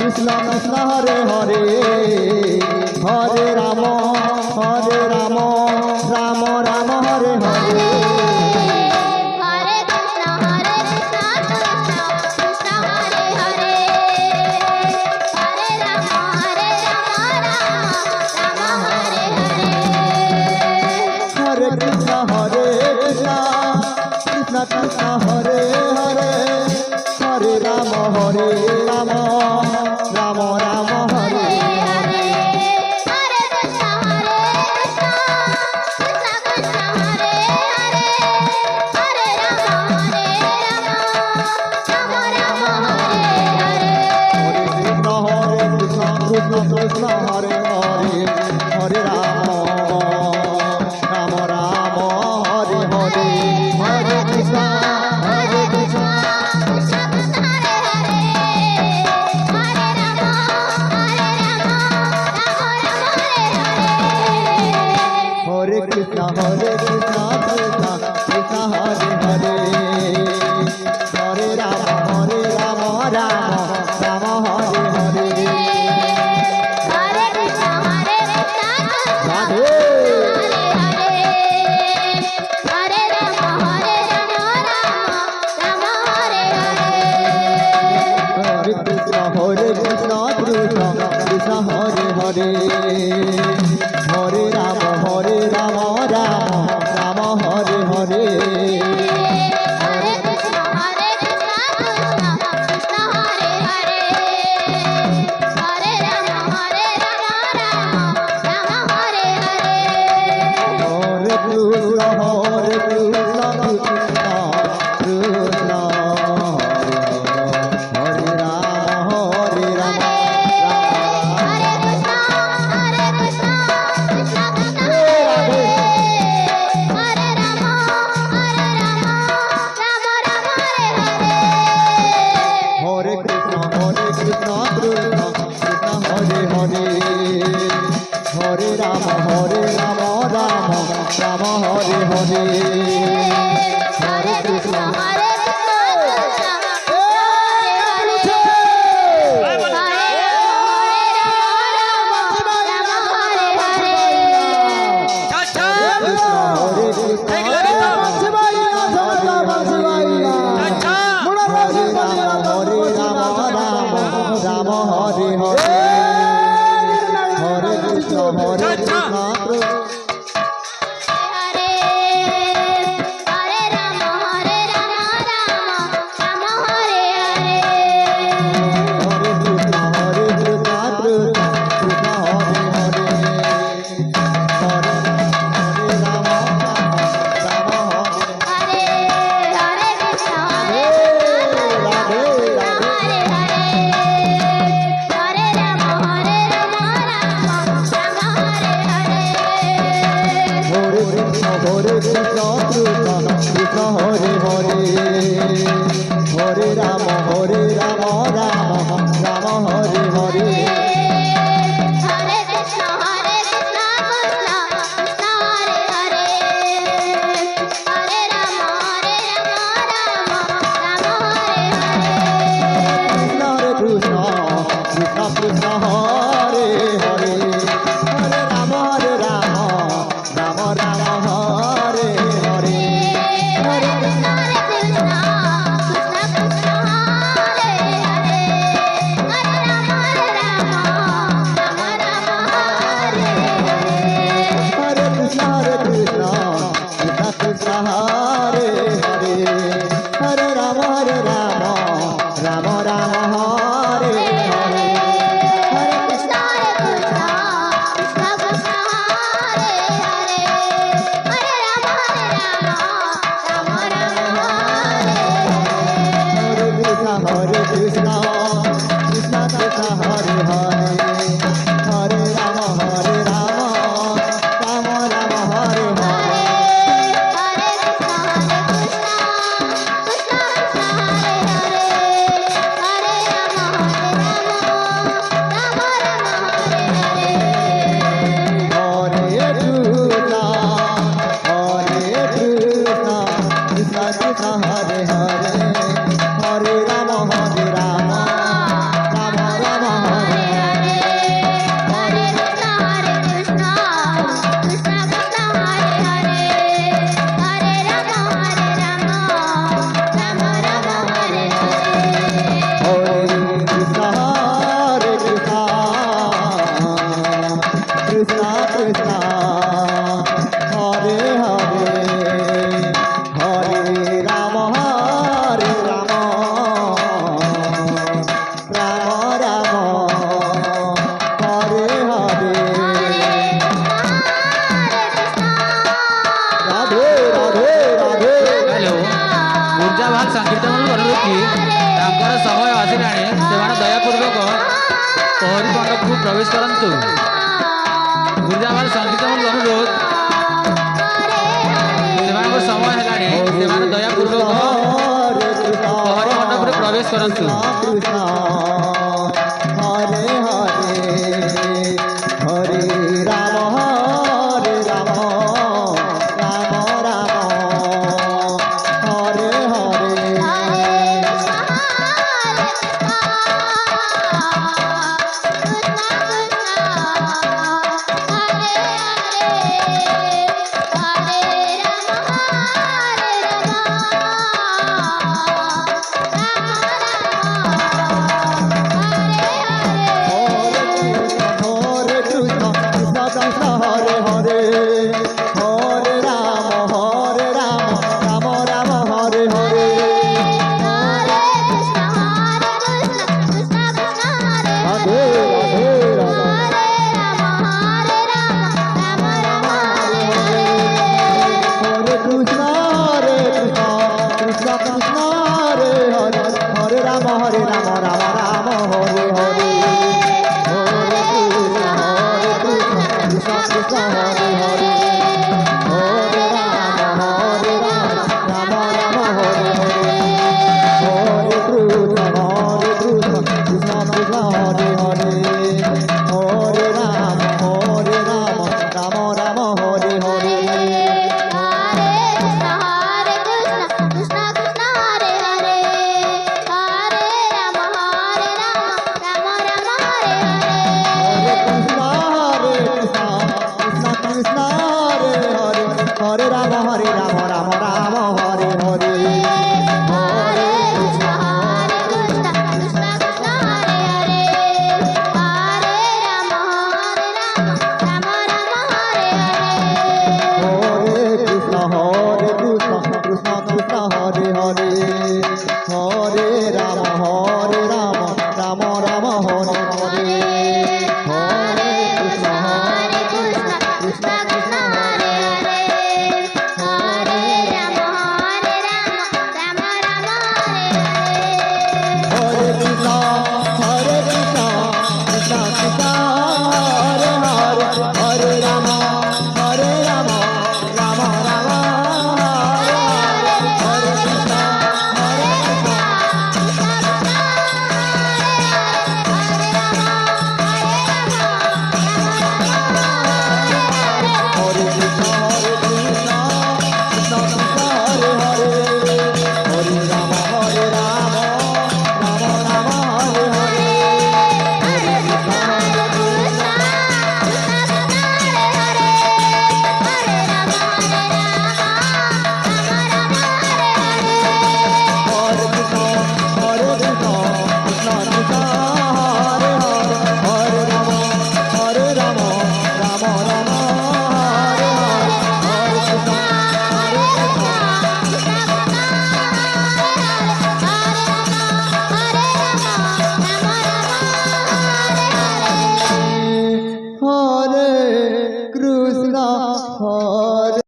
কৃষ্ণ কৃষ্ণ হরে হরে হরে রাম রাম রাম হরে হরে কৃষ্ণ হরে হরে হরে রাম রাম রাম হরে হরে হরে কৃষ্ণ হরে কৃষ্ণ কৃষ্ণ কৃষ্ণ হরে হরে হরে রাম রাম হরে হরে কৃষ্ণ কৃষ্ণ হরে হরে হরে রাম রাম হরে হরে হরে কৃষ্ণ হরে কৃষ্ণ হরে কৃষ্ণ হরে কৃষ্ণ কৃষ্ণ কৃষ্ণ হরে হরে হরে রাম রাম রাম হরে হরে হরে কৃষ্ণ হরে কৃষ্ণ রাধে হরে রাম রাম রাম হরে হরে হরে কৃষ্ণ হরে কৃষ্ণ কৃষ্ণ কৃষ্ণ হরে হরে হরে রাম রাম রাম হরে হরে হরে কৃষ্ণ হরে কৃষ্ণ কৃষ্ণ কৃষ্ণ হরে হরে হরে রাম রাম রাম হরে হরে হরে কৃষ্ণ কৃষ্ণ কৃষ্ণ হরে রাম হরে কৃষ্ণ কৃষ্ণ কৃষ্ণ হরে হরে রাম রাম রাম হরে হরে হরে কৃষ্ণ কৃষ্ণ কৃষ্ণ হরে হরে হরে রাম রাম রাম হরে হরে হরে কৃষ্ণ হরে কৃষ্ণ কৃষ্ণ রাম হরে হরে হরে কৃষ্ণ হরে কৃষ্ণ হরে হরে রাম রাম রাম হরে হরে হরে কৃষ্ণ কৃষ্ণ কৃষ্ণ হরে হরে হরে রাম রাম হরে হরে হরে কৃষ্ণ হরে রাধে রাধে হরে হরে হরে রাম রাম রাম হরে হরে হরে কৃষ্ণ কৃষ্ণ কৃষ্ণ হরে হরে হরে রাম রাম রাম হরে হরে হরে কৃষ্ণ কৃষ্ণ কৃষ্ণ হরে হরে হরে রাম রাম হরে হরে কৃষ্ণ কৃষ্ণ কৃষ্ণ হরে হরে হরে রাম রাম রাম হরে হরে হরে কৃষ্ণ কৃষ্ণ কৃষ্ণ হরে হরে হরে রাম রাম হরে হরে হরে কৃষ্ণ কৃষ্ণ কৃষ্ণ হরে হরে হরে রাম রাম রাম হরে হরে হরে কৃষ্ণ কৃষ্ণ কৃষ্ণ কৃষ্ণ হরে হরে হরে রাম রাম রাম হরে হরে কৃষ্ণ কৃষ্ণ কৃষ্ণ হরে হরে হরে রাম রাম রাম হরে হরে হরে কৃষ্ণ কৃষ্ণ কৃষ্ণ হরে হরে হরে রাম রাম হরে হরে হরে কৃষ্ণ কৃষ্ণ কৃষ্ণ হরে হরে হরে রাম রাম রাম ପହରି ମଣ୍ଡପକୁ ପ୍ରବେଶ କରନ୍ତୁ। ଗୁରୁଜାମାର ସଂକୀର୍ତ୍ତନ ଅନୁରୋଧ, ସେମାନଙ୍କ ସମୟ ହେଲାଣି, ସେମାନେ ଦୟାପୂର୍ବକ ପହରି ମଣ୍ଡପରେ ପ୍ରବେଶ କରନ୍ତୁ। କୃଷ୍ଣ ହରେ ହରେ ହରେ ରାମ ରାମ ରାମ ହରେ ହରେ हरे कृष्ण कृष्ण कृष्ण हरे हरे हरे राम राम राम हरे हरे राधे राधे राधे हरे कृष्ण कृष्ण कृष्ण हरे हरे हरे राम राम राम हरे हरे हरे कृष्ण कृष्ण कृष्ण हरे हरे हरे राम राम राम हरे हरे हरे कृष्ण कृष्ण कृष्ण हरे हरे हरे राम राम राम हरे हरे हरे कृष्ण कृष्ण कृष्ण हरे हरे हरे राम राम हरे हरे हरे कृष्ण हरे कृष्ण कृष्ण कृष्ण हरे हरे हरे राम राम राम हरे हरे